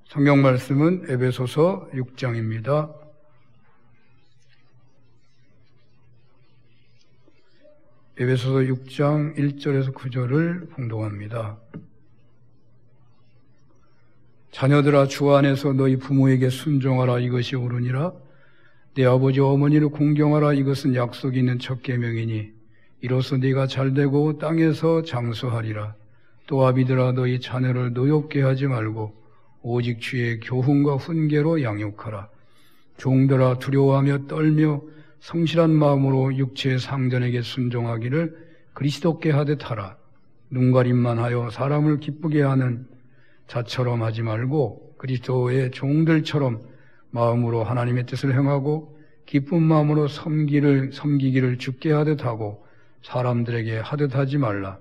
성경 말씀은 에베소서 6장입니다. 에베소서 6장 1절에서 9절을 봉독합니다. 자녀들아, 주 안에서 너희 부모에게 순종하라. 이것이 옳으니라. 내 아버지 어머니를 공경하라. 이것은 약속이 있는 첫 계명이니 이로써 네가 잘되고 땅에서 장수하리라. 또 아비들아, 너희 자녀를 노엽게 하지 말고 오직 주의 교훈과 훈계로 양육하라. 종들아, 두려워하며 떨며 성실한 마음으로 육체의 상전에게 순종하기를 그리스도께 하듯 하라. 눈가림만 하여 사람을 기쁘게 하는 자처럼 하지 말고 그리스도의 종들처럼 마음으로 하나님의 뜻을 행하고 기쁜 마음으로 섬기기를 주께 하듯 하고 사람들에게 하듯 하지 말라.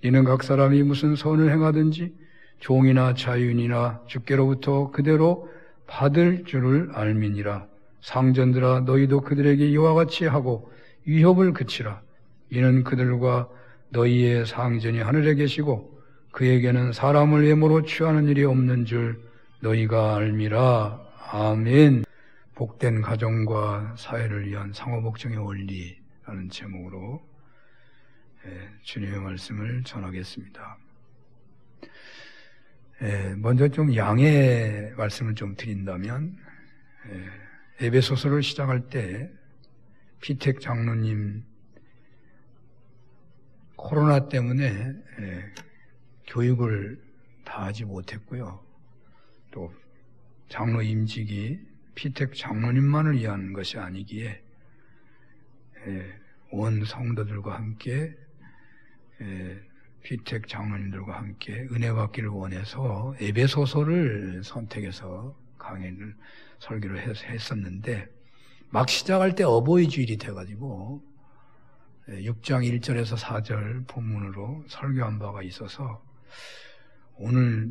이는 각 사람이 무슨 선을 행하든지 종이나 자유인이나 주께로부터 그대로 받을 줄을 알미니라. 상전들아, 너희도 그들에게 이와 같이 하고 위협을 그치라. 이는 그들과 너희의 상전이 하늘에 계시고 그에게는 사람을 예모로 취하는 일이 없는 줄 너희가 알미라. 아멘. 복된 가정과 사회를 위한 상호복종의 원리라는 제목으로 주님의 말씀을 전하겠습니다. 먼저 좀 양해 말씀을 좀 드린다면, 에베소서를 시작할 때 피택 장로님 코로나 때문에 교육을 다 하지 못했고요. 또 장로 임직이 피택 장로님만을 위한 것이 아니기에 온 성도들과 함께 피택 장로님들과 함께 은혜 받기를 원해서 에베소서를 선택해서 강의를 설교를 했었는데 막 시작할 때 어버이 주일이 돼가지고 6장 1절에서 4절 본문으로 설교한 바가 있어서 오늘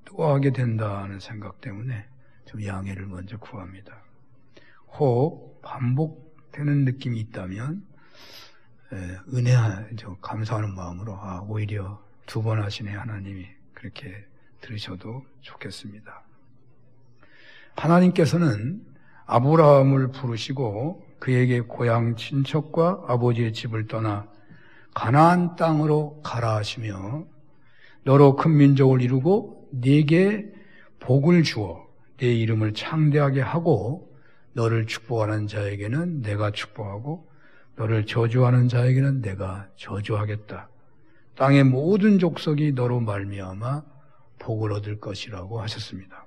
또 하게 된다는 생각 때문에 좀 양해를 먼저 구합니다. 혹 반복되는 느낌이 있다면 감사하는 마음으로 오히려 두 번 하시네 하나님이, 그렇게 들으셔도 좋겠습니다. 하나님께서는 아브라함을 부르시고 그에게 고향 친척과 아버지의 집을 떠나 가나안 땅으로 가라 하시며 너로 큰 민족을 이루고 네게 복을 주어 네 이름을 창대하게 하고 너를 축복하는 자에게는 내가 축복하고 너를 저주하는 자에게는 내가 저주하겠다. 땅의 모든 족속이 너로 말미암아 복을 얻을 것이라고 하셨습니다.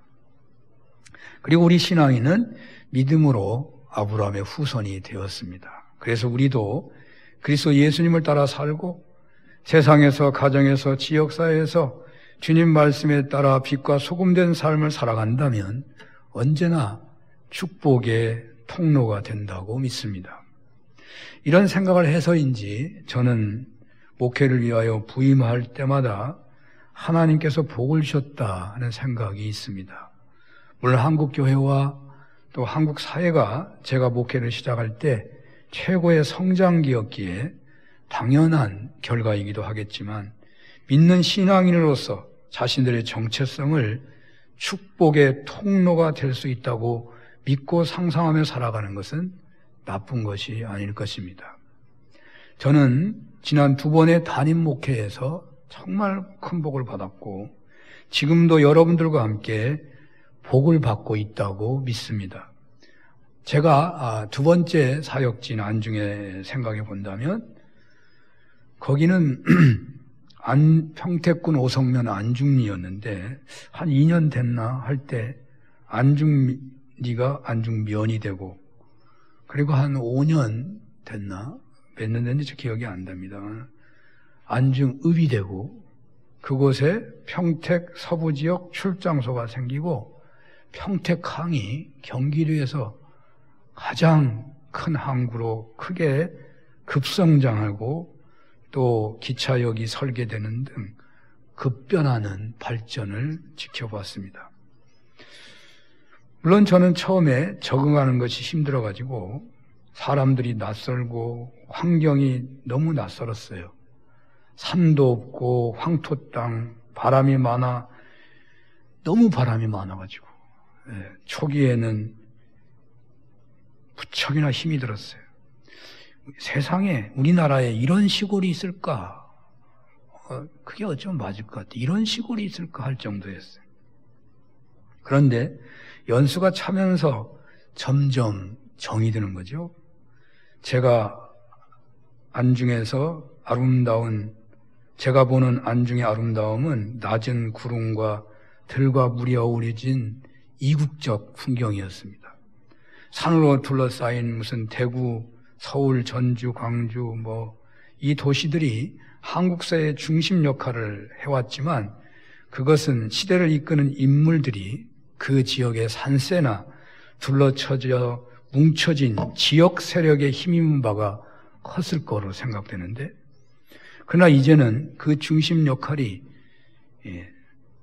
그리고 우리 신앙인은 믿음으로 아브라함의 후손이 되었습니다. 그래서 우리도 그리스도 예수님을 따라 살고 세상에서, 가정에서, 지역사회에서 주님 말씀에 따라 빛과 소금된 삶을 살아간다면 언제나 축복의 통로가 된다고 믿습니다. 이런 생각을 해서인지 저는 목회를 위하여 부임할 때마다 하나님께서 복을 주셨다 하는 생각이 있습니다. 물론 한국 교회와 또 한국 사회가 제가 목회를 시작할 때 최고의 성장기였기에 당연한 결과이기도 하겠지만 믿는 신앙인으로서 자신들의 정체성을 축복의 통로가 될 수 있다고 믿고 상상하며 살아가는 것은 나쁜 것이 아닐 것입니다. 저는 지난 2번의 담임 목회에서 정말 큰 복을 받았고 지금도 여러분들과 함께 복을 받고 있다고 믿습니다. 제가 2번째 사역진 안중에 생각해 본다면 거기는 평택군 오성면 안중리였는데 한 2년 됐나 할 때 안중리가 안중면이 되고 그리고 한 5년 됐나 몇 년 됐는지 기억이 안 납니다. 안중읍이 되고 그곳에 평택 서부지역 출장소가 생기고 평택항이 경기도에서 가장 큰 항구로 크게 급성장하고 또 기차역이 설계되는 등 급변하는 발전을 지켜봤습니다. 물론 저는 처음에 적응하는 것이 힘들어가지고 사람들이 낯설고 환경이 너무 낯설었어요. 산도 없고 황토 땅, 바람이 많아 너무 바람이 많아가지고 초기에는 무척이나 힘이 들었어요. 세상에 우리나라에 이런 시골이 있을까? 그게 어쩌면 맞을 것 같아. 이런 시골이 있을까 할 정도였어요. 그런데 연수가 차면서 점점 정이 드는 거죠. 제가 안중에서 제가 보는 안중의 아름다움은 낮은 구름과 들과 물이 어우러진 이국적 풍경이었습니다. 산으로 둘러싸인 무슨 대구, 서울, 전주, 광주 이 도시들이 한국사의 중심 역할을 해왔지만 그것은 시대를 이끄는 인물들이 그 지역의 산세나 둘러쳐져 뭉쳐진 지역 세력에 힘입은 바가 컸을 거로 생각되는데, 그러나 이제는 그 중심 역할이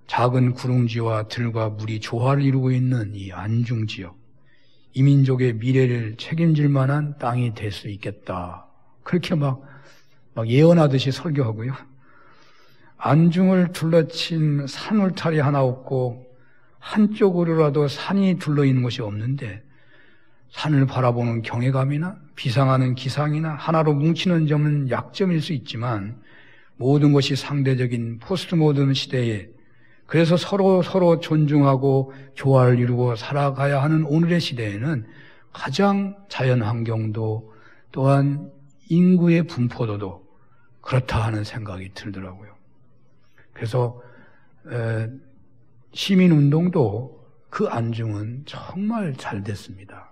작은 구릉지와 들과 물이 조화를 이루고 있는 이 안중 지역, 이 민족의 미래를 책임질 만한 땅이 될 수 있겠다. 그렇게 막 예언하듯이 설교하고요. 안중을 둘러친 산 울타리 하나 없고 한쪽으로라도 산이 둘러있는 곳이 없는데 산을 바라보는 경외감이나 비상하는 기상이나 하나로 뭉치는 점은 약점일 수 있지만 모든 것이 상대적인 포스트 모던 시대에 그래서 서로 존중하고 조화를 이루고 살아가야 하는 오늘의 시대에는 가장 자연 환경도 또한 인구의 분포도도 그렇다 하는 생각이 들더라고요. 그래서 시민운동도 그 안중은 정말 잘 됐습니다.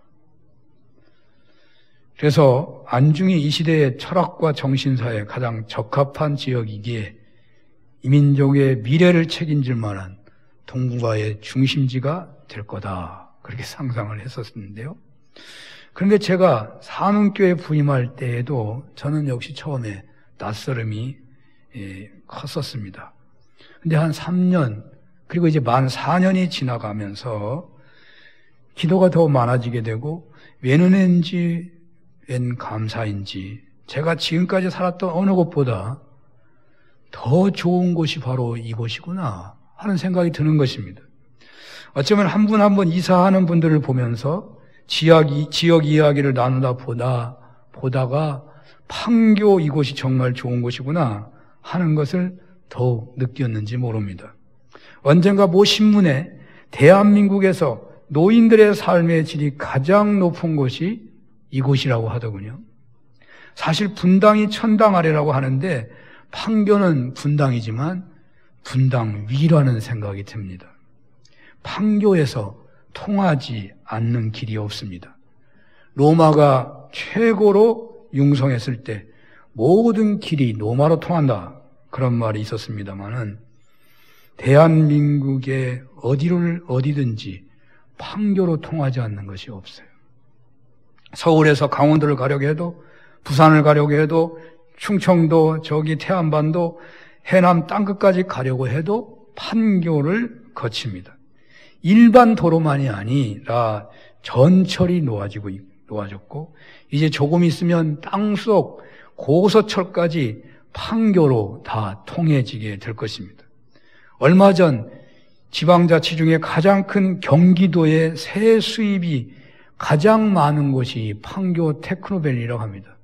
그래서 안중이 이 시대의 철학과 정신사에 가장 적합한 지역이기에 이 민족의 미래를 책임질 만한 동북아의 중심지가 될 거다. 그렇게 상상을 했었는데요. 그런데 제가 산운교에 부임할 때에도 저는 역시 처음에 낯설음이 컸었습니다. 근데 한 3년, 그리고 이제 만 4년이 지나가면서 기도가 더 많아지게 되고 웬 은혜인지 웬 감사인지 제가 지금까지 살았던 어느 곳보다 더 좋은 곳이 바로 이곳이구나 하는 생각이 드는 것입니다. 어쩌면 한 분 한 분 이사하는 분들을 보면서 지역 이야기를 나누다 보다가 판교 이곳이 정말 좋은 곳이구나 하는 것을 더욱 느꼈는지 모릅니다. 언젠가 모 신문에 대한민국에서 노인들의 삶의 질이 가장 높은 곳이 이곳이라고 하더군요. 사실 분당이 천당 아래라고 하는데 판교는 분당이지만 분당 위라는 생각이 듭니다. 판교에서 통하지 않는 길이 없습니다. 로마가 최고로 융성했을 때 모든 길이 로마로 통한다 그런 말이 있었습니다마는 대한민국의 어디든지 판교로 통하지 않는 것이 없어요. 서울에서 강원도를 가려고 해도 부산을 가려고 해도 충청도 저기 태안반도 해남 땅끝까지 가려고 해도 판교를 거칩니다. 일반 도로만이 아니라 전철이 놓아졌고 이제 조금 있으면 땅속 고속철까지 판교로 다 통해지게 될 것입니다. 얼마 전 지방자치 중에 가장 큰 경기도의 세 수입이 가장 많은 곳이 판교 테크노밸리라고 합니다.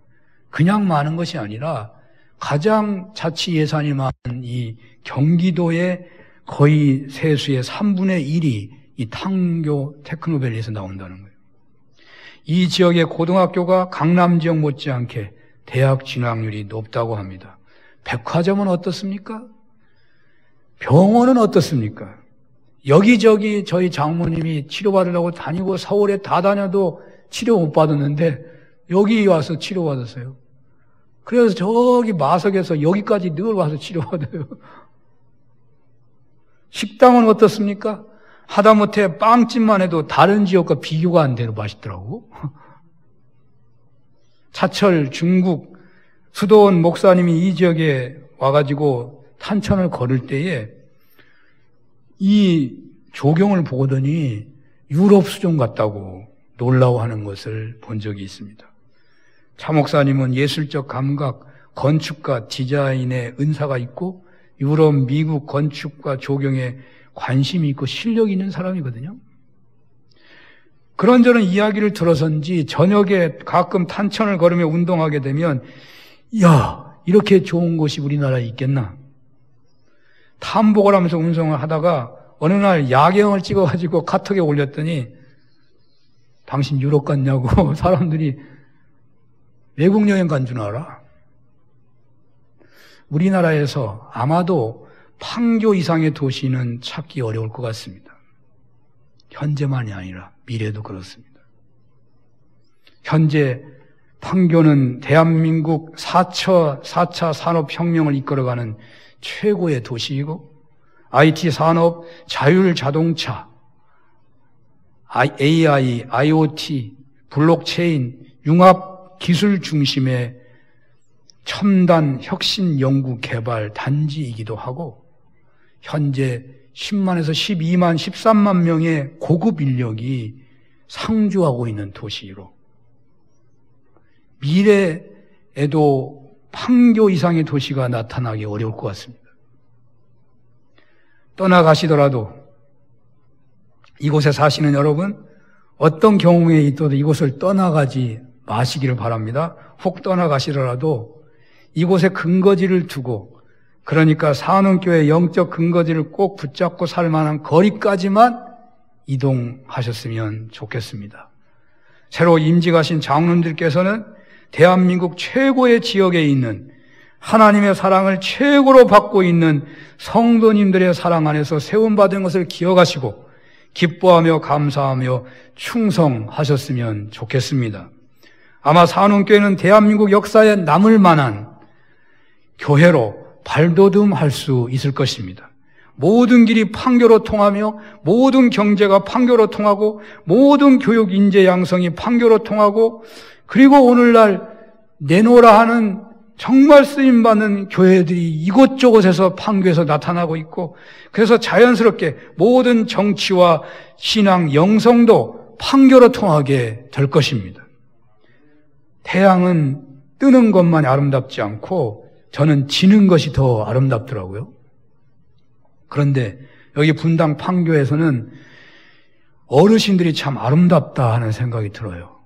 그냥 많은 것이 아니라 가장 자치 예산이 많은 이 경기도의 거의 세수의 3분의 1이 이 판교 테크노밸리에서 나온다는 거예요. 이 지역의 고등학교가 강남 지역 못지않게 대학 진학률이 높다고 합니다. 백화점은 어떻습니까? 병원은 어떻습니까? 여기저기 저희 장모님이 치료받으려고 다니고 서울에 다 다녀도 치료 못 받았는데 여기 와서 치료받았어요. 그래서 저기 마석에서 여기까지 늘 와서 치료받아요. 식당은 어떻습니까? 하다못해 빵집만 해도 다른 지역과 비교가 안 되는 맛있더라고. 차철 중국 수도원 목사님이 이 지역에 와가지고 탄천을 걸을 때에 이 조경을 보더니 유럽 수종 같다고 놀라워하는 것을 본 적이 있습니다. 차 목사님은 예술적 감각, 건축가, 디자인의 은사가 있고 유럽, 미국 건축과 조경에 관심이 있고 실력이 있는 사람이거든요. 그런저런 이야기를 들어서인지 저녁에 가끔 탄천을 걸으며 운동하게 되면 야, 이렇게 좋은 곳이 우리나라에 있겠나? 탐복을 하면서 운동을 하다가 어느 날 야경을 찍어가지고 카톡에 올렸더니 당신 유럽 갔냐고 사람들이 외국 여행 간 줄 알아? 우리나라에서 아마도 판교 이상의 도시는 찾기 어려울 것 같습니다. 현재만이 아니라 미래도 그렇습니다. 현재 판교는 대한민국 4차 산업혁명을 이끌어가는 최고의 도시이고 IT 산업, 자율자동차, AI, IoT, 블록체인, 융합 기술 중심의 첨단 혁신 연구 개발 단지이기도 하고 현재 10만에서 12만, 13만 명의 고급 인력이 상주하고 있는 도시로 미래에도 판교 이상의 도시가 나타나기 어려울 것 같습니다. 떠나가시더라도 이곳에 사시는 여러분 어떤 경우에 있어도 이곳을 떠나가지 마시기를 바랍니다. 혹 떠나가시더라도 이곳에 근거지를 두고 그러니까 산원교회 영적 근거지를 꼭 붙잡고 살 만한 거리까지만 이동하셨으면 좋겠습니다. 새로 임직하신 장로님들께서는 대한민국 최고의 지역에 있는 하나님의 사랑을 최고로 받고 있는 성도님들의 사랑 안에서 세움받은 것을 기억하시고 기뻐하며 감사하며 충성하셨으면 좋겠습니다. 아마 산원교회는 대한민국 역사에 남을 만한 교회로 발돋움할 수 있을 것입니다. 모든 길이 판교로 통하며 모든 경제가 판교로 통하고 모든 교육 인재 양성이 판교로 통하고 그리고 오늘날 내노라 하는 정말 쓰임받는 교회들이 이곳저곳에서 판교에서 나타나고 있고 그래서 자연스럽게 모든 정치와 신앙, 영성도 판교로 통하게 될 것입니다. 태양은 뜨는 것만이 아름답지 않고 저는 지는 것이 더 아름답더라고요. 그런데 여기 분당 판교에서는 어르신들이 참 아름답다 하는 생각이 들어요.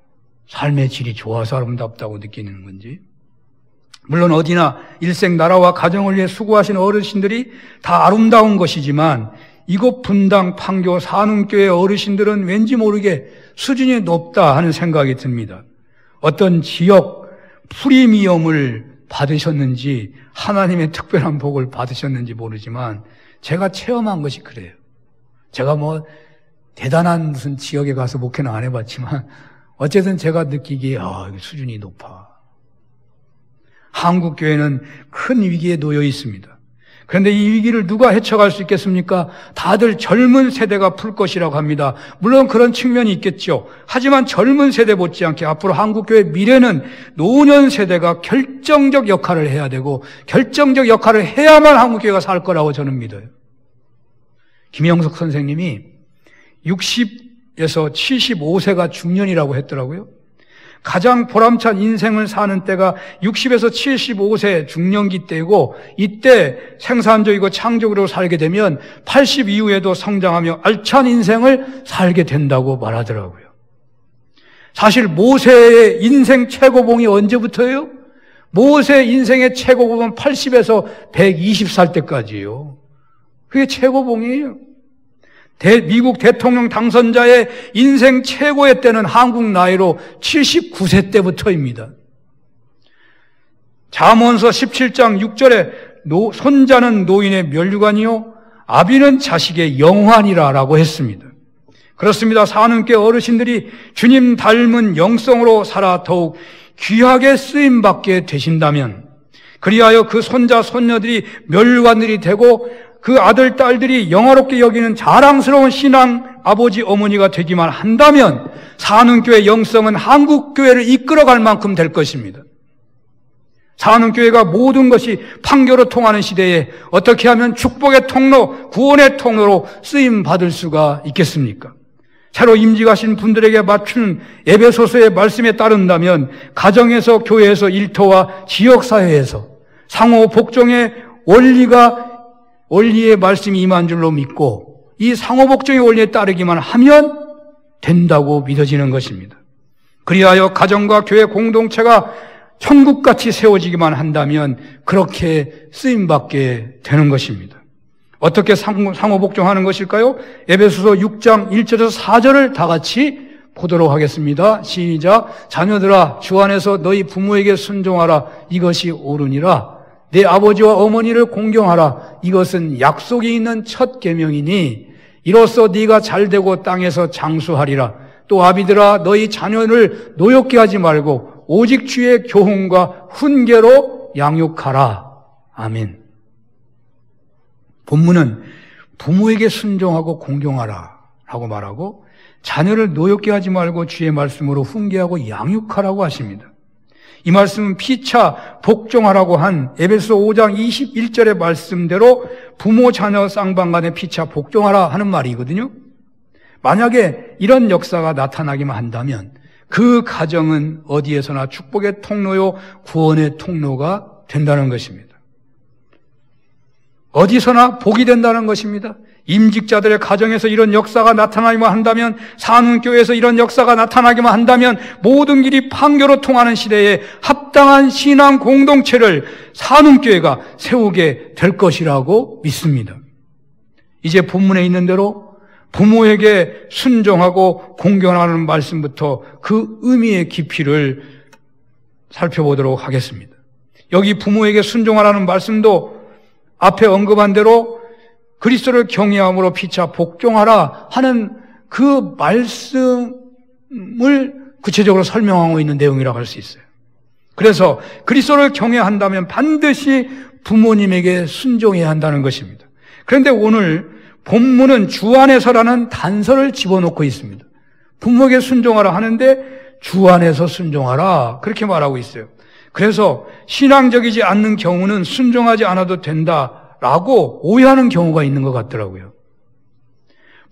삶의 질이 좋아서 아름답다고 느끼는 건지. 물론 어디나 일생 나라와 가정을 위해 수고하신 어르신들이 다 아름다운 것이지만 이곳 분당 판교 산운교회 어르신들은 왠지 모르게 수준이 높다 하는 생각이 듭니다. 어떤 지역 프리미엄을 받으셨는지 하나님의 특별한 복을 받으셨는지 모르지만 제가 체험한 것이 그래요. 제가 뭐 대단한 무슨 지역에 가서 목회는 안 해봤지만 어쨌든 제가 느끼기에 수준이 높아. 한국교회는 큰 위기에 놓여 있습니다. 그런데 이 위기를 누가 헤쳐갈 수 있겠습니까? 다들 젊은 세대가 풀 것이라고 합니다. 물론 그런 측면이 있겠죠. 하지만 젊은 세대 못지않게 앞으로 한국교회 미래는 노년 세대가 결정적 역할을 해야 되고 결정적 역할을 해야만 한국교회가 살 거라고 저는 믿어요. 김영석 선생님이 60에서 75세가 중년이라고 했더라고요. 가장 보람찬 인생을 사는 때가 60에서 75세 중년기 때이고 이때 생산적이고 창조적으로 살게 되면 80 이후에도 성장하며 알찬 인생을 살게 된다고 말하더라고요. 사실 모세의 인생 최고봉이 언제부터예요? 모세 인생의 최고봉은 80에서 120살 때까지예요. 그게 최고봉이에요. 미국 대통령 당선자의 인생 최고의 때는 한국 나이로 79세 때부터입니다. 잠언서 17장 6절에 손자는 노인의 면류관이요 아비는 자식의 영환이라 라고 했습니다. 그렇습니다. 산운교회 어르신들이 주님 닮은 영성으로 살아 더욱 귀하게 쓰임받게 되신다면 그리하여 그 손자 손녀들이 면류관들이 되고 그 아들, 딸들이 영화롭게 여기는 자랑스러운 신앙 아버지, 어머니가 되기만 한다면 산운교회 영성은 한국교회를 이끌어갈 만큼 될 것입니다. 산운교회가 모든 것이 판교로 통하는 시대에 어떻게 하면 축복의 통로, 구원의 통로로 쓰임받을 수가 있겠습니까? 새로 임직하신 분들에게 맞춘 에베소서의 말씀에 따른다면 가정에서, 교회에서, 일터와 지역사회에서 상호 복종의 원리의 말씀이 임한 줄로 믿고 이 상호복종의 원리에 따르기만 하면 된다고 믿어지는 것입니다. 그리하여 가정과 교회 공동체가 천국같이 세워지기만 한다면 그렇게 쓰임받게 되는 것입니다. 어떻게 상호복종하는 것일까요? 에베소서 6장 1절에서 4절을 다 같이 보도록 하겠습니다. 시작. 자녀들아, 주 안에서 너희 부모에게 순종하라. 이것이 옳으니라. 내 아버지와 어머니를 공경하라. 이것은 약속이 있는 첫 계명이니 이로써 네가 잘되고 땅에서 장수하리라. 또 아비들아, 너희 자녀를 노엽게 하지 말고 오직 주의 교훈과 훈계로 양육하라. 아멘. 본문은 부모에게 순종하고 공경하라 라고 말하고 자녀를 노엽게 하지 말고 주의 말씀으로 훈계하고 양육하라고 하십니다. 이 말씀은 피차 복종하라고 한 에베소 5장 21절의 말씀대로 부모 자녀 쌍방간에 피차 복종하라 하는 말이거든요. 만약에 이런 역사가 나타나기만 한다면 그 가정은 어디에서나 축복의 통로요 구원의 통로가 된다는 것입니다. 어디서나 복이 된다는 것입니다. 임직자들의 가정에서 이런 역사가 나타나기만 한다면, 산운교회에서 이런 역사가 나타나기만 한다면 모든 길이 판교로 통하는 시대에 합당한 신앙 공동체를 산운교회가 세우게 될 것이라고 믿습니다. 이제 본문에 있는 대로 부모에게 순종하고 공경하는 말씀부터 그 의미의 깊이를 살펴보도록 하겠습니다. 여기 부모에게 순종하라는 말씀도 앞에 언급한 대로 그리스도를 경외함으로 피차 복종하라 하는 그 말씀을 구체적으로 설명하고 있는 내용이라고 할 수 있어요. 그래서 그리스도를 경외한다면 반드시 부모님에게 순종해야 한다는 것입니다. 그런데 오늘 본문은 주 안에서라는 단서를 집어넣고 있습니다. 부모에게 순종하라 하는데 주 안에서 순종하라 그렇게 말하고 있어요. 그래서 신앙적이지 않는 경우는 순종하지 않아도 된다라고 오해하는 경우가 있는 것 같더라고요.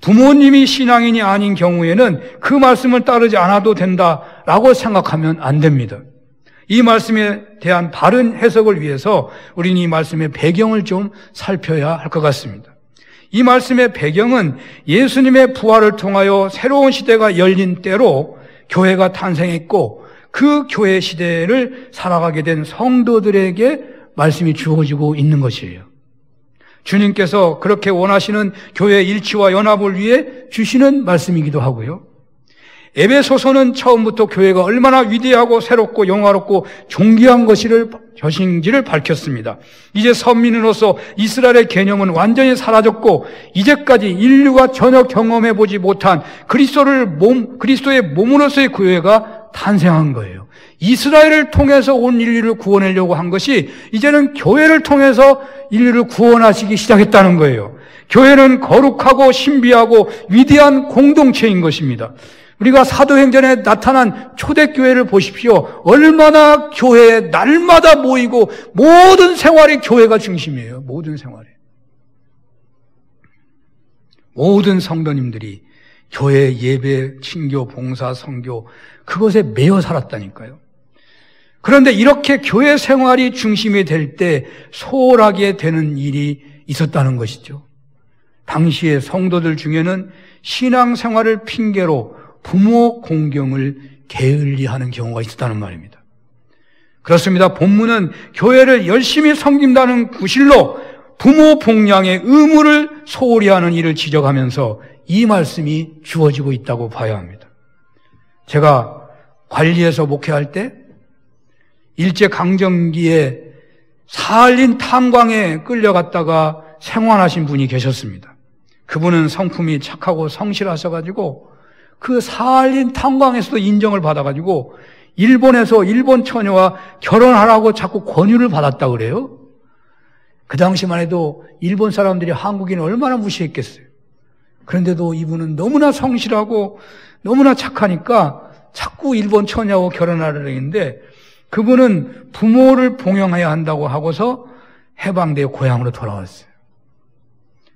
부모님이 신앙인이 아닌 경우에는 그 말씀을 따르지 않아도 된다라고 생각하면 안 됩니다. 이 말씀에 대한 바른 해석을 위해서 우리는 이 말씀의 배경을 좀 살펴야 할 것 같습니다. 이 말씀의 배경은 예수님의 부활을 통하여 새로운 시대가 열린 때로 교회가 탄생했고 그 교회 시대를 살아가게 된 성도들에게 말씀이 주어지고 있는 것이에요. 주님께서 그렇게 원하시는 교회 일치와 연합을 위해 주시는 말씀이기도 하고요. 에베소서는 처음부터 교회가 얼마나 위대하고 새롭고 영화롭고 존귀한 것인지를 밝혔습니다. 이제 선민으로서 이스라엘의 개념은 완전히 사라졌고 이제까지 인류가 전혀 경험해보지 못한 그리스도의 몸으로서의 교회가 탄생한 거예요. 이스라엘을 통해서 온 인류를 구원하려고 한 것이 이제는 교회를 통해서 인류를 구원하시기 시작했다는 거예요. 교회는 거룩하고 신비하고 위대한 공동체인 것입니다. 우리가 사도행전에 나타난 초대교회를 보십시오. 얼마나 교회에 날마다 모이고 모든 생활이 교회가 중심이에요. 모든 생활이. 모든 성도님들이 교회 예배, 친교, 봉사, 선교 그것에 매여 살았다니까요. 그런데 이렇게 교회 생활이 중심이 될 때 소홀하게 되는 일이 있었다는 것이죠. 당시의 성도들 중에는 신앙생활을 핑계로 부모 공경을 게을리하는 경우가 있었다는 말입니다. 그렇습니다. 본문은 교회를 열심히 섬긴다는 구실로 부모 복양의 의무를 소홀히 하는 일을 지적하면서 이 말씀이 주어지고 있다고 봐야 합니다. 제가 관리에서 목회할 때 일제강점기에 사할린 탄광에 끌려갔다가 생환하신 분이 계셨습니다. 그분은 성품이 착하고 성실하셔가지고 그 사할린 탄광에서도 인정을 받아가지고 일본에서 일본 처녀와 결혼하라고 자꾸 권유를 받았다 그래요. 그 당시만 해도 일본 사람들이 한국인을 얼마나 무시했겠어요. 그런데도 이분은 너무나 성실하고 너무나 착하니까 자꾸 일본 처녀하고 결혼하려고 했는데 그분은 부모를 봉양해야 한다고 하고서 해방되어 고향으로 돌아왔어요.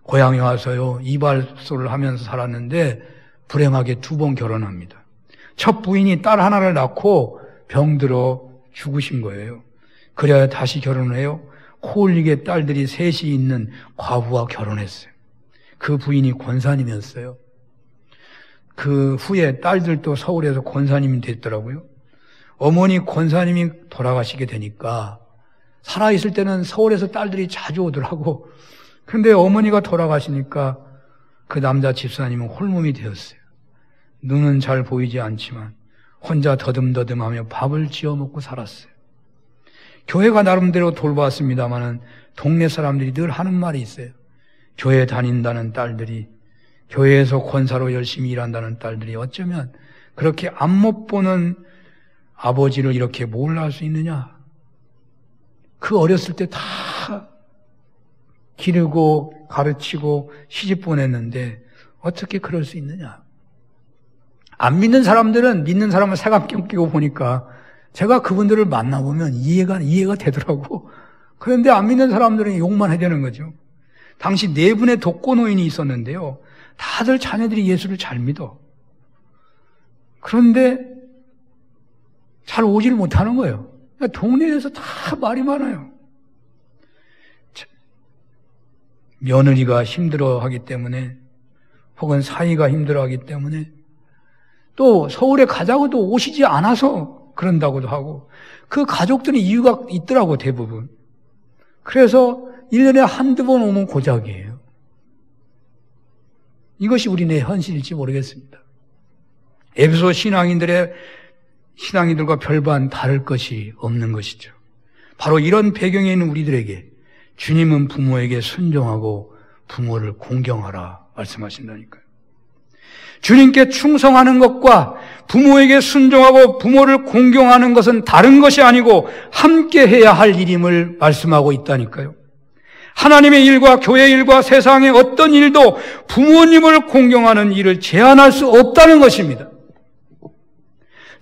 고향에 와서요 이발소를 하면서 살았는데 불행하게 2번 결혼합니다. 첫 부인이 딸 하나를 낳고 병들어 죽으신 거예요. 그래야 다시 결혼을 해요. 코 흘리게 딸들이 셋이 있는 과부와 결혼했어요. 그 부인이 권사님이었어요. 그 후에 딸들도 서울에서 권사님이 됐더라고요. 어머니 권사님이 돌아가시게 되니까 살아있을 때는 서울에서 딸들이 자주 오더라고. 근데 어머니가 돌아가시니까 그 남자 집사님은 홀몸이 되었어요. 눈은 잘 보이지 않지만 혼자 더듬더듬하며 밥을 지어 먹고 살았어요. 교회가 나름대로 돌보았습니다마는 동네 사람들이 늘 하는 말이 있어요. 교회 다닌다는 딸들이, 교회에서 권사로 열심히 일한다는 딸들이 어쩌면 그렇게 앞못 보는 아버지를 이렇게 몰라할 수 있느냐. 그 어렸을 때 다 기르고 가르치고 시집 보냈는데 어떻게 그럴 수 있느냐. 안 믿는 사람들은 믿는 사람을 색안경 끼고 보니까 제가 그분들을 만나보면 이해가 되더라고. 그런데 안 믿는 사람들은 욕만 해야 되는 거죠. 당시 4분의 독거노인이 있었는데요. 다들 자녀들이 예수를 잘 믿어. 그런데 잘 오지를 못하는 거예요. 그러니까 동네에서 다 말이 많아요. 며느리가 힘들어하기 때문에 혹은 사위가 힘들어하기 때문에 또 서울에 가자고도 오시지 않아서 그런다고도 하고 그 가족들이 이유가 있더라고 대부분. 그래서 1년에 한두 번 오면 고작이에요. 이것이 우리네 현실일지 모르겠습니다. 에베소 신앙인들과 별반 다를 것이 없는 것이죠. 바로 이런 배경에 있는 우리들에게 주님은 부모에게 순종하고 부모를 공경하라 말씀하신다니까요. 주님께 충성하는 것과 부모에게 순종하고 부모를 공경하는 것은 다른 것이 아니고 함께 해야 할 일임을 말씀하고 있다니까요. 하나님의 일과 교회의 일과 세상의 어떤 일도 부모님을 공경하는 일을 제한할 수 없다는 것입니다.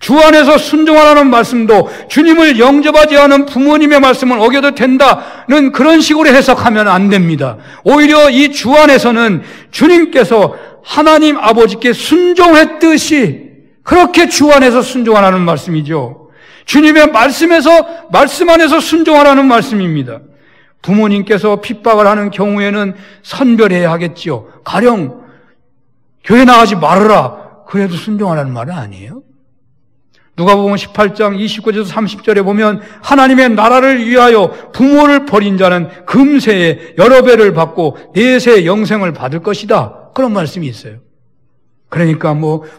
주 안에서 순종하라는 말씀도 주님을 영접하지 않은 부모님의 말씀을 어겨도 된다는 그런 식으로 해석하면 안 됩니다. 오히려 이 주 안에서는 주님께서 하나님 아버지께 순종했듯이 그렇게 주 안에서 순종하라는 말씀이죠. 주님의 말씀 안에서 순종하라는 말씀입니다. 부모님께서 핍박을 하는 경우에는 선별해야 하겠지요. 가령 교회 나가지 말아라. 그래도 순종하라는 말은 아니에요. 누가복음 18장 29절에서 30절에 보면 하나님의 나라를 위하여 부모를 버린 자는 금세에 여러 배를 받고 내세 영생을 받을 것이다. 그런 말씀이 있어요. 그러니까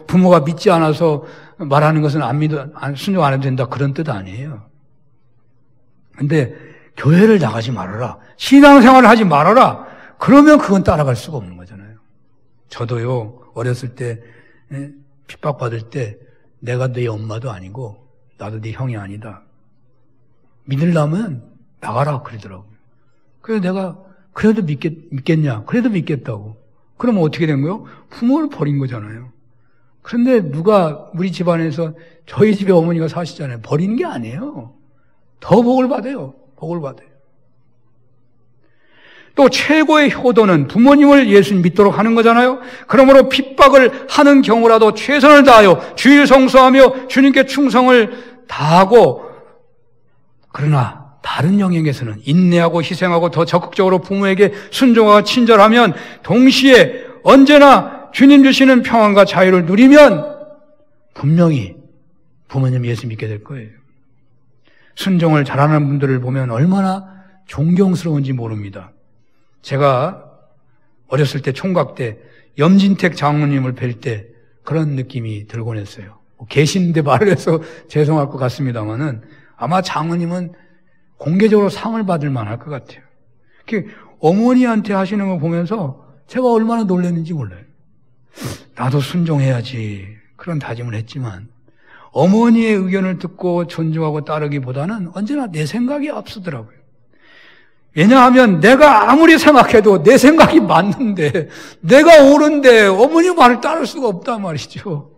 부모가 믿지 않아서 말하는 것은 순종 안 해도 된다. 그런 뜻 아니에요. 근데 교회를 나가지 말아라. 신앙생활을 하지 말아라. 그러면 그건 따라갈 수가 없는 거잖아요. 저도요, 어렸을 때 핍박받을 때 내가 네 엄마도 아니고 나도 네 형이 아니다. 믿으려면 나가라 그러더라고요. 그래서 내가 그래도 믿겠냐? 그래도 믿겠다고. 그러면 어떻게 된 거예요? 부모를 버린 거잖아요. 그런데 누가 우리 집안에서 저희 집에 어머니가 사시잖아요. 버리는 게 아니에요. 더 복을 받아요. 복을 받아요. 또 최고의 효도는 부모님을 예수 믿도록 하는 거잖아요. 그러므로 핍박을 하는 경우라도 최선을 다하여 주일 성수하며 주님께 충성을 다하고, 그러나 다른 영역에서는 인내하고 희생하고 더 적극적으로 부모에게 순종하고 친절하면 동시에 언제나 주님 주시는 평안과 자유를 누리면 분명히 부모님 예수 믿게 될 거예요. 순종을 잘하는 분들을 보면 얼마나 존경스러운지 모릅니다. 제가 어렸을 때 총각 때 염진택 장로님을 뵐 때 그런 느낌이 들곤 했어요. 계신데 말을 해서 죄송할 것 같습니다만은 아마 장로님은 공개적으로 상을 받을 만할 것 같아요. 어머니한테 하시는 거 보면서 제가 얼마나 놀랐는지 몰라요. 나도 순종해야지 그런 다짐을 했지만 어머니의 의견을 듣고 존중하고 따르기보다는 언제나 내 생각이 앞서더라고요. 왜냐하면 내가 아무리 생각해도 내 생각이 맞는데, 내가 옳은데 어머니 말을 따를 수가 없단 말이죠.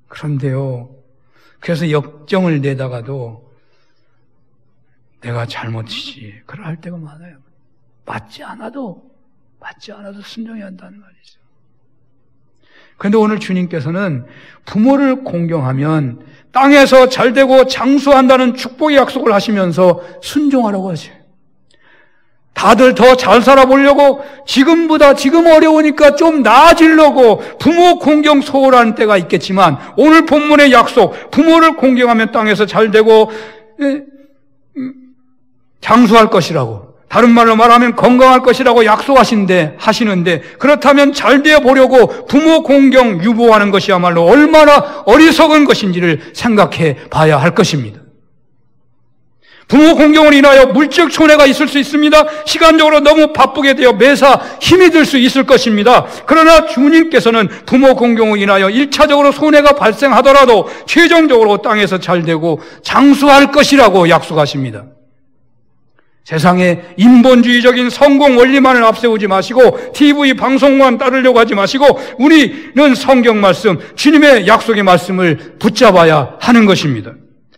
그런데요, 그래서 역정을 내다가도 내가 잘못이지 그럴 할 때가 많아요. 맞지 않아도 순종해야 한다는 말이죠. 그런데 오늘 주님께서는 부모를 공경하면 땅에서 잘되고 장수한다는 축복의 약속을 하시면서 순종하라고 하세요. 다들 더 잘 살아보려고 지금보다 지금 어려우니까 좀 나아지려고 부모 공경 소홀한 때가 있겠지만 오늘 본문의 약속, 부모를 공경하면 땅에서 잘 되고 장수할 것이라고, 다른 말로 말하면 건강할 것이라고 하시는데 그렇다면 잘 되어 보려고 부모 공경 유보하는 것이야말로 얼마나 어리석은 것인지를 생각해 봐야 할 것입니다. 부모 공경을 인하여 물적 손해가 있을 수 있습니다. 시간적으로 너무 바쁘게 되어 매사 힘이 들 수 있을 것입니다. 그러나 주님께서는 부모 공경을 인하여 1차적으로 손해가 발생하더라도 최종적으로 땅에서 잘 되고 장수할 것이라고 약속하십니다. 세상에 인본주의적인 성공 원리만을 앞세우지 마시고 TV 방송만 따르려고 하지 마시고 우리는 성경 말씀, 주님의 약속의 말씀을 붙잡아야 하는 것입니다.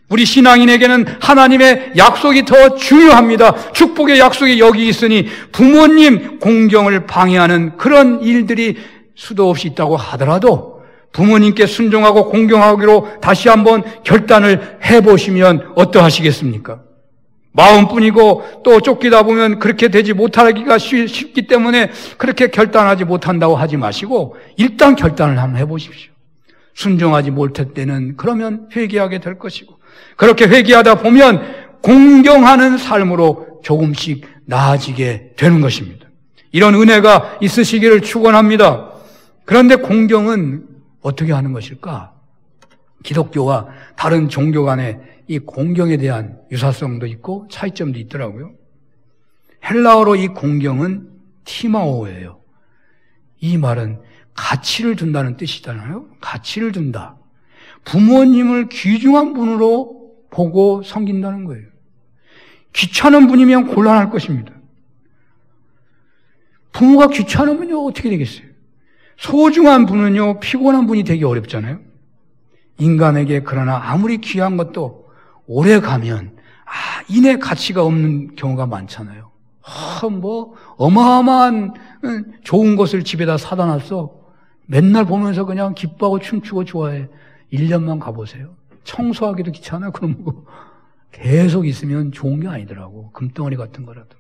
우리 신앙인에게는 하나님의 약속이 더 중요합니다. 축복의 약속이 여기 있으니 부모님 공경을 방해하는 그런 일들이 수도 없이 있다고 하더라도 부모님께 순종하고 공경하기로 다시 한번 결단을 해보시면 어떠하시겠습니까? 마음뿐이고 또 쫓기다 보면 그렇게 되지 못하기가 쉽기 때문에 그렇게 결단하지 못한다고 하지 마시고 일단 결단을 한번 해보십시오. 순종하지 못할 때는 그러면 회개하게 될 것이고 그렇게 회개하다 보면 공경하는 삶으로 조금씩 나아지게 되는 것입니다. 이런 은혜가 있으시기를 축원합니다. 그런데 공경은 어떻게 하는 것일까? 기독교와 다른 종교 간에 이 공경에 대한 유사성도 있고 차이점도 있더라고요. 헬라어로 이 공경은 티마오예요. 이 말은 가치를 둔다는 뜻이잖아요. 가치를 둔다. 부모님을 귀중한 분으로 보고 섬긴다는 거예요. 귀찮은 분이면 곤란할 것입니다. 부모가 귀찮으면요 어떻게 되겠어요? 소중한 분은요 피곤한 분이 되기 어렵잖아요. 인간에게 그러나 아무리 귀한 것도 오래 가면 인의 가치가 없는 경우가 많잖아요. 어마어마한 좋은 것을 집에다 사다 놨어. 맨날 보면서 그냥 기뻐하고 춤추고 좋아해. 1년만 가보세요. 청소하기도 귀찮아. 그럼 계속 있으면 좋은 게 아니더라고. 금덩어리 같은 거라도.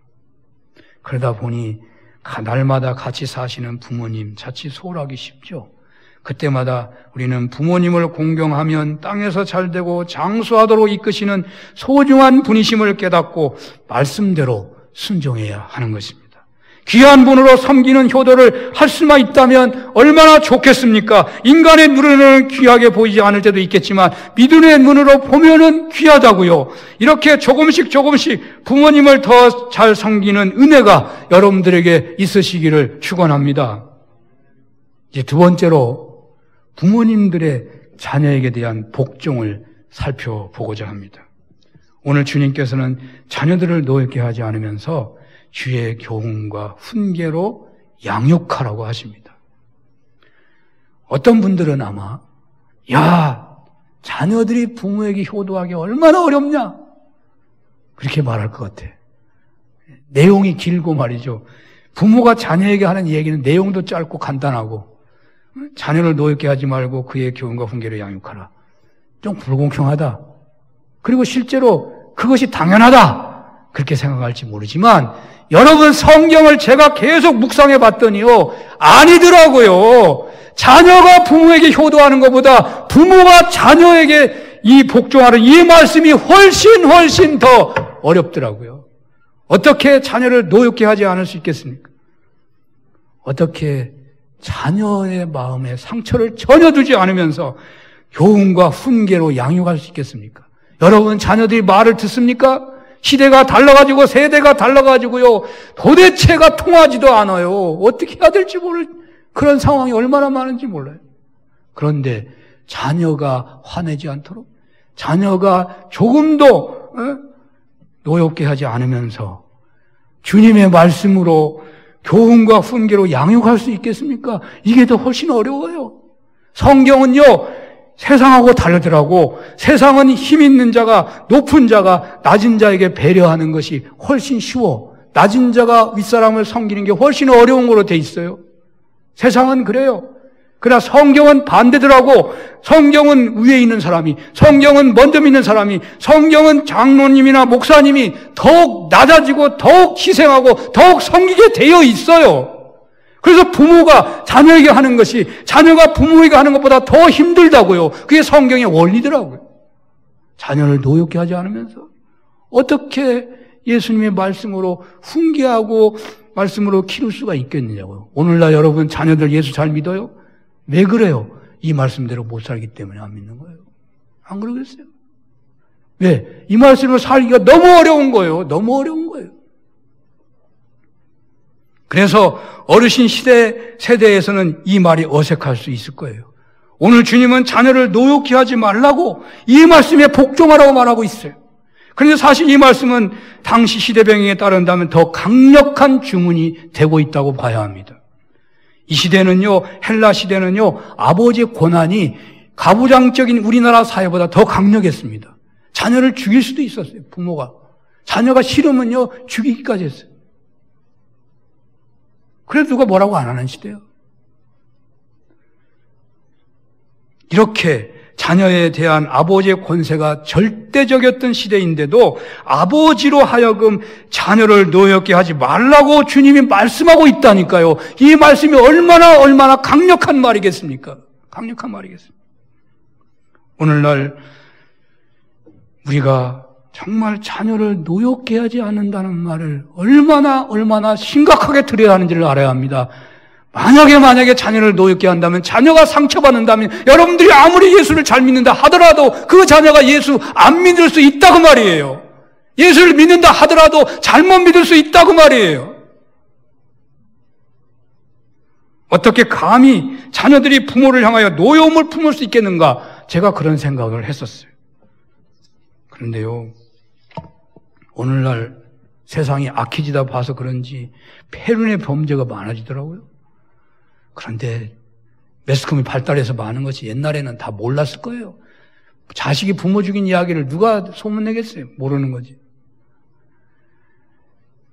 그러다 보니 날마다 같이 사시는 부모님 자칫 소홀하기 쉽죠. 그때마다 우리는 부모님을 공경하면 땅에서 잘되고 장수하도록 이끄시는 소중한 분이심을 깨닫고 말씀대로 순종해야 하는 것입니다. 귀한 분으로 섬기는 효도를 할 수만 있다면 얼마나 좋겠습니까? 인간의 눈에는 귀하게 보이지 않을 때도 있겠지만 믿음의 눈으로 보면은 귀하다고요. 이렇게 조금씩 부모님을 더 잘 섬기는 은혜가 여러분들에게 있으시기를 축원합니다. 이제 두 번째로 부모님들의 자녀에게 대한 복종을 살펴보고자 합니다. 오늘 주님께서는 자녀들을 노엽게 하지 않으면서 주의 교훈과 훈계로 양육하라고 하십니다. 어떤 분들은 아마 자녀들이 부모에게 효도하기 얼마나 어렵냐 그렇게 말할 것 같아. 내용이 길고 말이죠. 부모가 자녀에게 하는 얘기는 내용도 짧고 간단하고 자녀를 노엽게 하지 말고 그의 교훈과 훈계로 양육하라. 좀 불공평하다. 그리고 실제로 그것이 당연하다. 그렇게 생각할지 모르지만 여러분 성경을 제가 계속 묵상해 봤더니요. 아니더라고요. 자녀가 부모에게 효도하는 것보다 부모가 자녀에게 이 복종하는 이 말씀이 훨씬 더 어렵더라고요. 어떻게 자녀를 노엽게 하지 않을 수 있겠습니까? 어떻게 자녀의 마음에 상처를 전혀 주지 않으면서 교훈과 훈계로 양육할 수 있겠습니까? 여러분 자녀들이 말을 듣습니까? 시대가 달라가지고 세대가 달라가지고요 도대체가 통하지도 않아요. 어떻게 해야 될지 모를 그런 상황이 얼마나 많은지 몰라요. 그런데 자녀가 화내지 않도록 자녀가 조금도 노엽게 하지 않으면서 주님의 말씀으로 교훈과 훈계로 양육할 수 있겠습니까? 이게 더 훨씬 어려워요. 성경은요 세상하고 다르더라고. 세상은 힘 있는 자가 높은 자가 낮은 자에게 배려하는 것이 훨씬 쉬워. 낮은 자가 윗사람을 섬기는 게 훨씬 어려운 거로 돼 있어요. 세상은 그래요. 그러나 성경은 반대더라고. 성경은 위에 있는 사람이, 성경은 먼저 믿는 사람이, 성경은 장로님이나 목사님이 더욱 낮아지고 더욱 희생하고 더욱 섬기게 되어 있어요. 그래서 부모가 자녀에게 하는 것이 자녀가 부모에게 하는 것보다 더 힘들다고요. 그게 성경의 원리더라고요. 자녀를 노엽게 하지 않으면서 어떻게 예수님의 말씀으로 훈계하고 말씀으로 키울 수가 있겠느냐고요. 오늘날 여러분 자녀들 예수 잘 믿어요? 왜 그래요? 이 말씀대로 못 살기 때문에 안 믿는 거예요. 안 그러겠어요? 왜? 이 말씀으로 살기가 너무 어려운 거예요. 너무 어려운 거예요. 그래서 어르신 세대에서는 이 말이 어색할 수 있을 거예요. 오늘 주님은 자녀를 노엽게 하지 말라고 이 말씀에 복종하라고 말하고 있어요. 그런데 사실 이 말씀은 당시 시대 배경에 따른다면 더 강력한 주문이 되고 있다고 봐야 합니다. 이 시대는요, 헬라 시대는요, 아버지의 권한이 가부장적인 우리나라 사회보다 더 강력했습니다. 자녀를 죽일 수도 있었어요, 부모가. 자녀가 싫으면요, 죽이기까지 했어요. 그래도 누가 뭐라고 안 하는 시대예요. 이렇게 자녀에 대한 아버지의 권세가 절대적이었던 시대인데도 아버지로 하여금 자녀를 노엽게 하지 말라고 주님이 말씀하고 있다니까요. 이 말씀이 얼마나 강력한 말이겠습니까? 강력한 말이겠습니까? 오늘날 우리가 정말 자녀를 노엽게 하지 않는다는 말을 얼마나 심각하게 들여야 하는지를 알아야 합니다. 만약에 자녀를 노엽게 한다면, 자녀가 상처받는다면, 여러분들이 아무리 예수를 잘 믿는다 하더라도 그 자녀가 예수 안 믿을 수 있다고 말이에요. 예수를 믿는다 하더라도 잘못 믿을 수 있다고 말이에요. 어떻게 감히 자녀들이 부모를 향하여 노여움을 품을 수 있겠는가? 제가 그런 생각을 했었어요. 그런데요, 오늘날 세상이 악해지다 봐서 그런지 폐륜의 범죄가 많아지더라고요. 그런데 매스컴이 발달해서 많은 것이 옛날에는 다 몰랐을 거예요. 자식이 부모 죽인 이야기를 누가 소문내겠어요? 모르는 거지.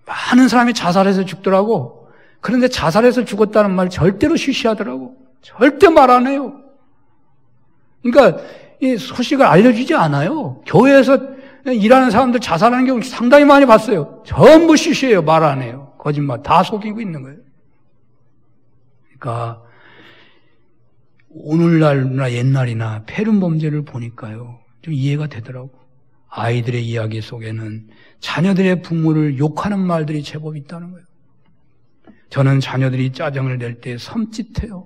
많은 사람이 자살해서 죽더라고. 그런데 자살해서 죽었다는 말 절대로 쉬쉬하더라고. 절대 말 안 해요. 그러니까 이 소식을 알려주지 않아요. 교회에서 일하는 사람들 자살하는 경우 상당히 많이 봤어요. 전부 쉬쉬해요. 말 안 해요. 거짓말 다 속이고 있는 거예요. 그러니까 오늘날이나 옛날이나 폐륜 범죄를 보니까요, 좀 이해가 되더라고. 아이들의 이야기 속에는 자녀들의 부모를 욕하는 말들이 제법 있다는 거예요. 저는 자녀들이 짜증을 낼 때 섬찟해요.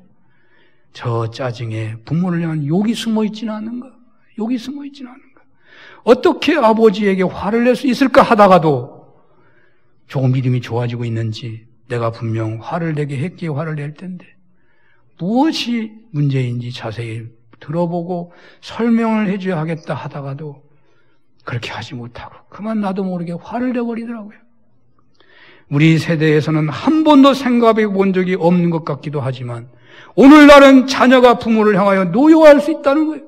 저 짜증에 부모를 향한 욕이 숨어 있지는 않은가? 욕이 숨어 있지는 않은가? 어떻게 아버지에게 화를 낼 수 있을까 하다가도 조금 믿음이 좋아지고 있는지, 내가 분명 화를 내게 했기에 화를 낼 텐데 무엇이 문제인지 자세히 들어보고 설명을 해줘야 하겠다 하다가도 그렇게 하지 못하고 그만 나도 모르게 화를 내버리더라고요. 우리 세대에서는 한 번도 생각해 본 적이 없는 것 같기도 하지만 오늘날은 자녀가 부모를 향하여 노여워할 수 있다는 거예요.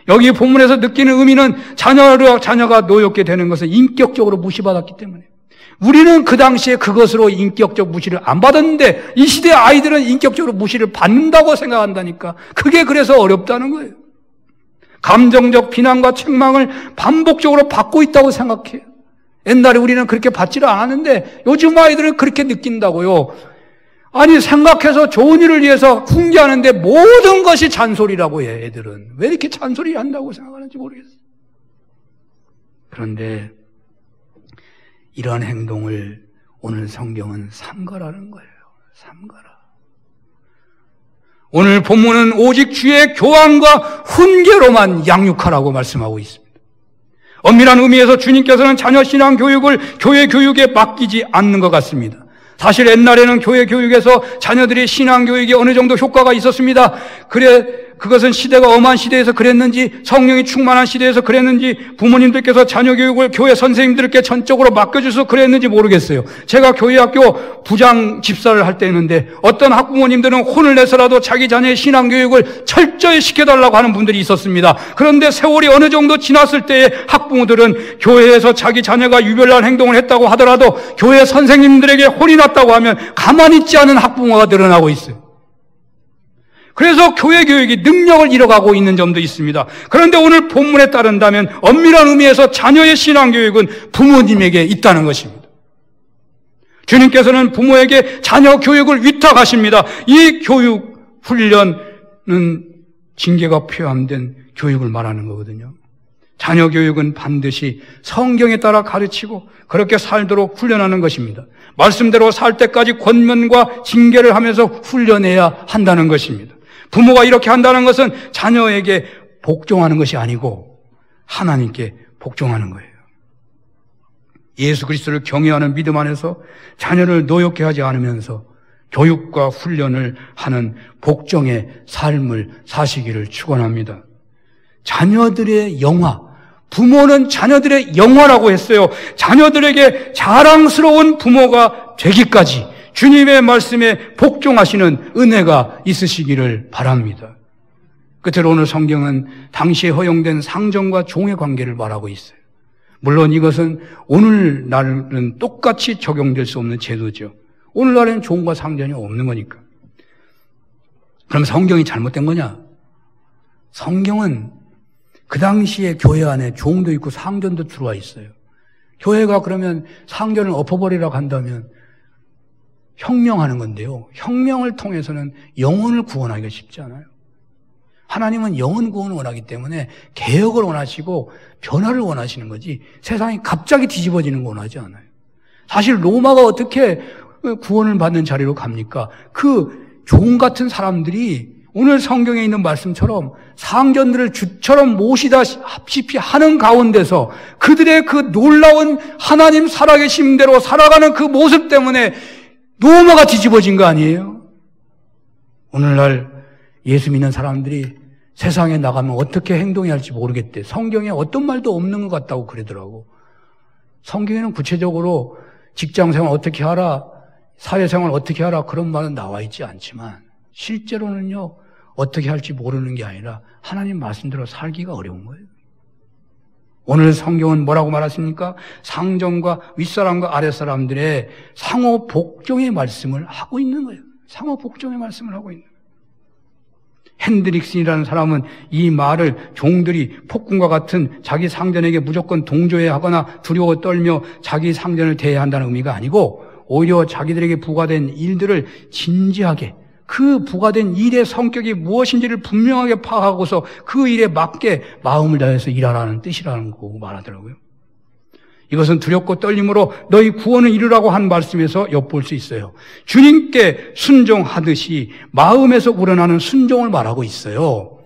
여기 본문에서 느끼는 의미는 자녀가 노엽게 되는 것은 인격적으로 무시받았기 때문에, 우리는 그 당시에 그것으로 인격적 무시를 안 받았는데 이 시대 아이들은 인격적으로 무시를 받는다고 생각한다니까. 그게 그래서 어렵다는 거예요. 감정적 비난과 책망을 반복적으로 받고 있다고 생각해요. 옛날에 우리는 그렇게 받지를 않았는데 요즘 아이들은 그렇게 느낀다고요. 아니, 생각해서 좋은 일을 위해서 훈계하는데 모든 것이 잔소리라고 해. 애들은 왜 이렇게 잔소리 한다고 생각하는지 모르겠어요. 그런데 이러한 행동을 오늘 성경은 삼가라는 거예요. 삼가라. 오늘 본문은 오직 주의 교환과 훈계로만 양육하라고 말씀하고 있습니다. 엄밀한 의미에서 주님께서는 자녀 신앙 교육을 교회 교육에 맡기지 않는 것 같습니다. 사실 옛날에는 교회 교육에서 자녀들의 신앙 교육이 어느 정도 효과가 있었습니다. 그것은 시대가 엄한 시대에서 그랬는지, 성령이 충만한 시대에서 그랬는지, 부모님들께서 자녀 교육을 교회 선생님들께 전적으로 맡겨줘서 그랬는지 모르겠어요. 제가 교회학교 부장 집사를 할 때였는데 어떤 학부모님들은 혼을 내서라도 자기 자녀의 신앙 교육을 철저히 시켜달라고 하는 분들이 있었습니다. 그런데 세월이 어느 정도 지났을 때에 학부모들은 교회에서 자기 자녀가 유별난 행동을 했다고 하더라도 교회 선생님들에게 혼이 났다고 하면 가만히 있지 않은 학부모가 늘어나고 있어요. 그래서 교회 교육이 능력을 잃어가고 있는 점도 있습니다. 그런데 오늘 본문에 따른다면 엄밀한 의미에서 자녀의 신앙교육은 부모님에게 있다는 것입니다. 주님께서는 부모에게 자녀 교육을 위탁하십니다. 이 교육, 훈련은 징계가 포함된 교육을 말하는 거거든요. 자녀 교육은 반드시 성경에 따라 가르치고 그렇게 살도록 훈련하는 것입니다. 말씀대로 살 때까지 권면과 징계를 하면서 훈련해야 한다는 것입니다. 부모가 이렇게 한다는 것은 자녀에게 복종하는 것이 아니고 하나님께 복종하는 거예요. 예수 그리스도를 경외하는 믿음 안에서 자녀를 노엽게 하지 않으면서 교육과 훈련을 하는 복종의 삶을 사시기를 축원합니다. 자녀들의 영화, 부모는 자녀들의 영화라고 했어요. 자녀들에게 자랑스러운 부모가 되기까지 주님의 말씀에 복종하시는 은혜가 있으시기를 바랍니다. 끝으로 오늘 성경은 당시에 허용된 상전과 종의 관계를 말하고 있어요. 물론 이것은 오늘날은 똑같이 적용될 수 없는 제도죠. 오늘날에는 종과 상전이 없는 거니까. 그럼 성경이 잘못된 거냐? 성경은 그 당시에 교회 안에 종도 있고 상전도 들어와 있어요. 교회가 그러면 상전을 엎어버리라고 한다면 혁명하는 건데요. 혁명을 통해서는 영혼을 구원하기가 쉽지 않아요. 하나님은 영혼 구원을 원하기 때문에 개혁을 원하시고 변화를 원하시는 거지 세상이 갑자기 뒤집어지는 거 원하지 않아요. 사실 로마가 어떻게 구원을 받는 자리로 갑니까? 그 종 같은 사람들이 오늘 성경에 있는 말씀처럼 상전들을 주처럼 모시다시피 하는 가운데서 그들의 그 놀라운 하나님 살아계심대로 살아가는 그 모습 때문에 로마가 뒤집어진 거 아니에요? 오늘날 예수 믿는 사람들이 세상에 나가면 어떻게 행동해야 할지 모르겠대. 성경에 어떤 말도 없는 것 같다고 그러더라고. 성경에는 구체적으로 직장생활 어떻게 하라, 사회생활 어떻게 하라 그런 말은 나와 있지 않지만 실제로는요 어떻게 할지 모르는 게 아니라 하나님 말씀대로 살기가 어려운 거예요. 오늘 성경은 뭐라고 말하십니까? 상전과 윗사람과 아랫사람들의 상호 복종의 말씀을 하고 있는 거예요. 상호 복종의 말씀을 하고 있는 거예요. 핸드릭슨이라는 사람은 이 말을 종들이 폭군과 같은 자기 상전에게 무조건 동조해야 하거나 두려워 떨며 자기 상전을 대해야 한다는 의미가 아니고 오히려 자기들에게 부과된 일들을 진지하게 그 부과된 일의 성격이 무엇인지를 분명하게 파악하고서 그 일에 맞게 마음을 다해서 일하라는 뜻이라는 거 말하더라고요. 이것은 두렵고 떨림으로 너희 구원을 이루라고 한 말씀에서 엿볼 수 있어요. 주님께 순종하듯이 마음에서 우러나는 순종을 말하고 있어요.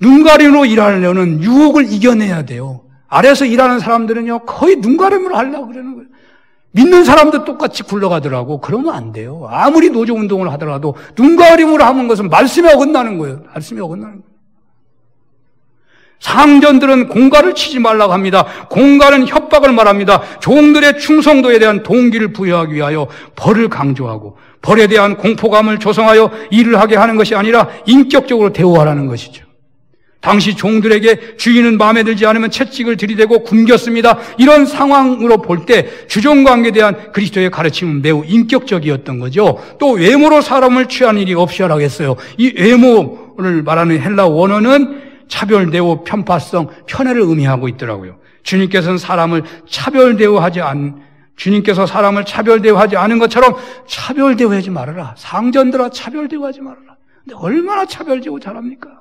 눈가림으로 일하려는 유혹을 이겨내야 돼요. 아래에서 일하는 사람들은요 거의 눈가림으로 하려고 그러는 거예요. 믿는 사람도 똑같이 굴러가더라고. 그러면 안 돼요. 아무리 노조운동을 하더라도 눈가림으로 하는 것은 말씀에 어긋나는 거예요. 말씀에 어긋나는 거예요. 상전들은 공갈을 치지 말라고 합니다. 공갈은 협박을 말합니다. 종들의 충성도에 대한 동기를 부여하기 위하여 벌을 강조하고 벌에 대한 공포감을 조성하여 일을 하게 하는 것이 아니라 인격적으로 대우하라는 것이죠. 당시 종들에게 주인은 마음에 들지 않으면 채찍을 들이대고 굶겼습니다. 이런 상황으로 볼 때 주종관계에 대한 그리스도의 가르침은 매우 인격적이었던 거죠. 또 외모로 사람을 취한 일이 없이 하라고 했어요. 이 외모를 말하는 헬라 원어는 차별, 대우, 편파성, 편애를 의미하고 있더라고요. 주님께서 사람을 차별 대우하지 않은 것처럼 차별 대우하지 말아라. 상전들아 차별 대우하지 말아라. 근데 얼마나 차별 대우 잘합니까?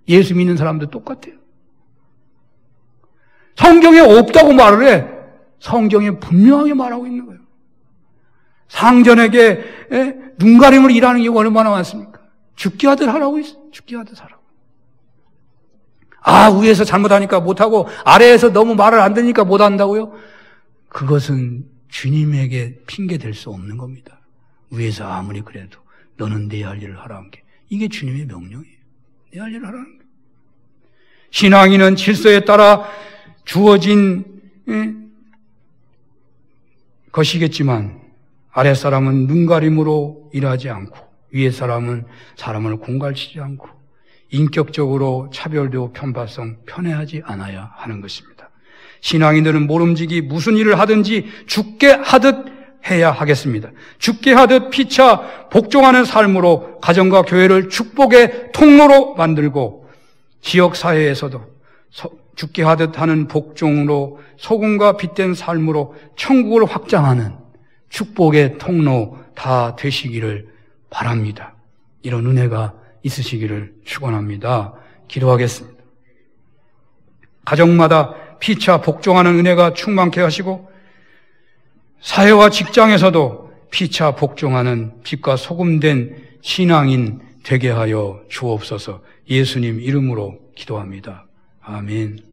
예수 믿는 사람도 똑같아요. 성경에 없다고 말을 해. 성경에 분명하게 말하고 있는 거예요. 상전에게 눈가림으로 일하는 경우가 얼마나 많습니까? 죽게 하듯 하라고 있어요. 죽게 하듯 하라고. 위에서 잘못하니까 못하고 아래에서 너무 말을 안 듣니까 못한다고요? 그것은 주님에게 핑계 댈 수 없는 겁니다. 위에서 아무리 그래도 너는 내 할 일을 하라는 게 이게 주님의 명령이에요. 내 할 일을 하라는 거예요. 신앙인은 질서에 따라 주어진 것이겠지만 아랫사람은 눈가림으로 일하지 않고 위에 사람은 사람을 공갈치지 않고 인격적으로 차별되고 편파성, 편애하지 않아야 하는 것입니다. 신앙인들은 모름지기 무슨 일을 하든지 죽게 하듯 해야 하겠습니다. 죽게 하듯 피차 복종하는 삶으로 가정과 교회를 축복의 통로로 만들고 지역사회에서도 죽게 하듯 하는 복종으로 소금과 빛된 삶으로 천국을 확장하는 축복의 통로 다 되시기를 바랍니다. 이런 은혜가 있으시기를 축원합니다. 기도하겠습니다. 가정마다 피차 복종하는 은혜가 충만케 하시고 사회와 직장에서도 피차 복종하는 빛과 소금된 신앙인 되게 하여 주옵소서. 예수님 이름으로 기도합니다. 아멘.